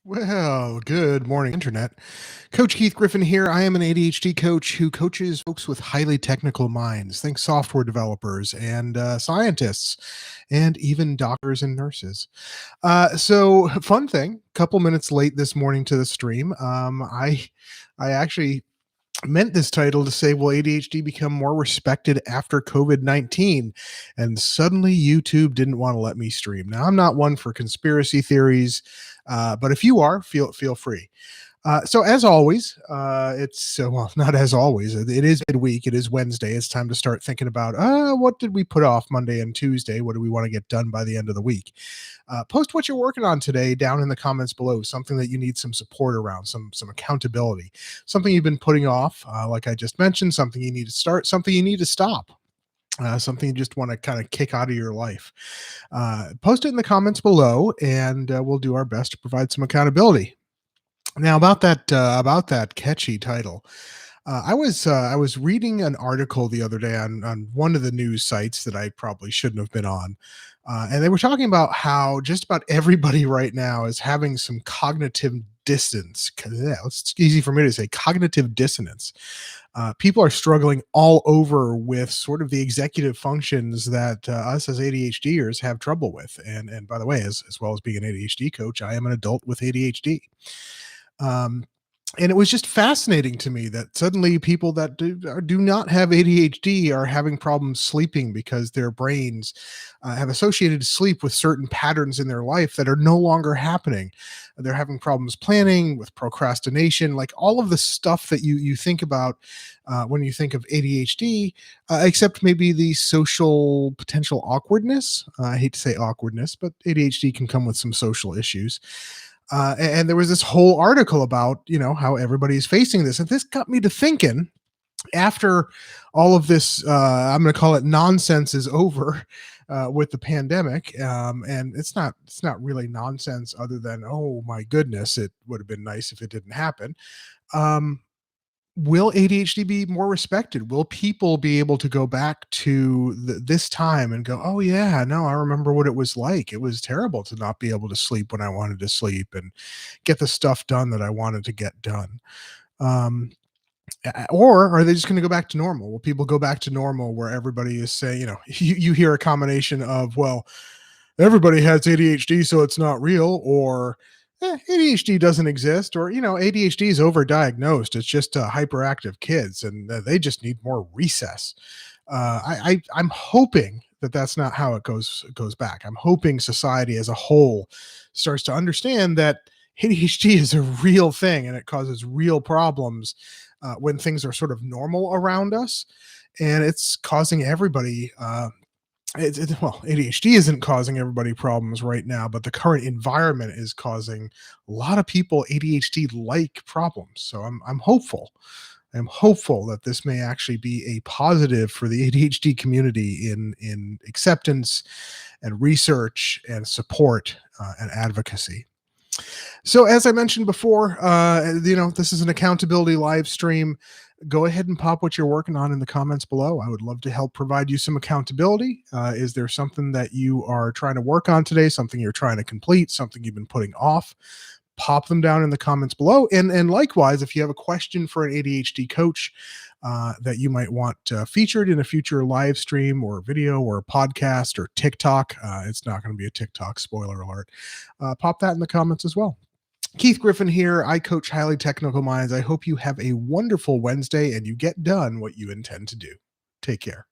Well, good morning, Internet. Coach Keith Griffin here. I am an ADHD coach who coaches folks with highly technical minds. Think software developers and scientists, and even doctors and nurses. Fun thing, couple minutes late this morning to the stream. I actually meant this title to say, will ADHD become more respected after COVID-19? And suddenly YouTube didn't want to let me stream. Now, I'm not one for conspiracy theories, but if you are, feel free. So as always, well, not as always. It is midweek. It is Wednesday. It's time to start thinking about what did we put off Monday and Tuesday? What do we want to get done by the end of the week? Post what you're working on today down in the comments below. Something that you need some support around, some accountability, something you've been putting off, like I just mentioned. Something you need to start. Something you need to stop. Something you just want to kind of kick out of your life. Post it in the comments below, and we'll do our best to provide some accountability. Now about that catchy title, I was reading an article the other day on one of the news sites that I probably shouldn't have been on, and they were talking about how just about everybody right now is having some cognitive dissonance. Yeah, it's easy for me to say cognitive dissonance. People are struggling all over with sort of the executive functions that us as ADHDers have trouble with. And by the way, as well as being an ADHD coach, I am an adult with ADHD. Um, and it was just fascinating to me that suddenly people that do not have ADHD are having problems sleeping because their brains have associated sleep with certain patterns in their life that are no longer happening. They're having problems planning, with procrastination, like all of the stuff that you think about when you think of ADHD, except maybe the social potential awkwardness. I hate to say awkwardness, but ADHD can come with some social issues. And there was this whole article about how everybody is facing this, and this got me to thinking. After all of this, I'm going to call it nonsense, is over with the pandemic, and it's not really nonsense, other than, oh my goodness, it would have been nice if it didn't happen. Um, will ADHD be more respected? Will people be able to go back to this time and go, oh, yeah, no, I remember what it was like. It was terrible to not be able to sleep when I wanted to sleep and get the stuff done that I wanted to get done. Um, or are they just going to go back to normal? Will people go back to normal where everybody is saying, you hear a combination of, well, everybody has ADHD, so it's not real, or ADHD doesn't exist, or ADHD is overdiagnosed. It's just hyperactive kids, and they just need more recess. I'm hoping that that's not how it goes back. I'm hoping society as a whole starts to understand that ADHD is a real thing and it causes real problems when things are sort of normal around us, and it's causing everybody well, ADHD isn't causing everybody problems right now, but the current environment is causing a lot of people ADHD like problems. So I'm hopeful. I'm hopeful that this may actually be a positive for the ADHD community in acceptance and research and support and advocacy. So, as I mentioned before, this is an accountability live stream. Go ahead and pop what you're working on in the comments below. I would love to help provide you some accountability. Is there something that you are trying to work on today, something you're trying to complete, something you've been putting off? Pop them down in the comments below. And likewise, if you have a question for an ADHD coach that you might want featured in a future live stream or video or podcast or TikTok, it's not going to be a TikTok, spoiler alert. Pop that in the comments as well. Keith Griffin here. I coach highly technical minds. I hope you have a wonderful Wednesday and you get done what you intend to do. Take care.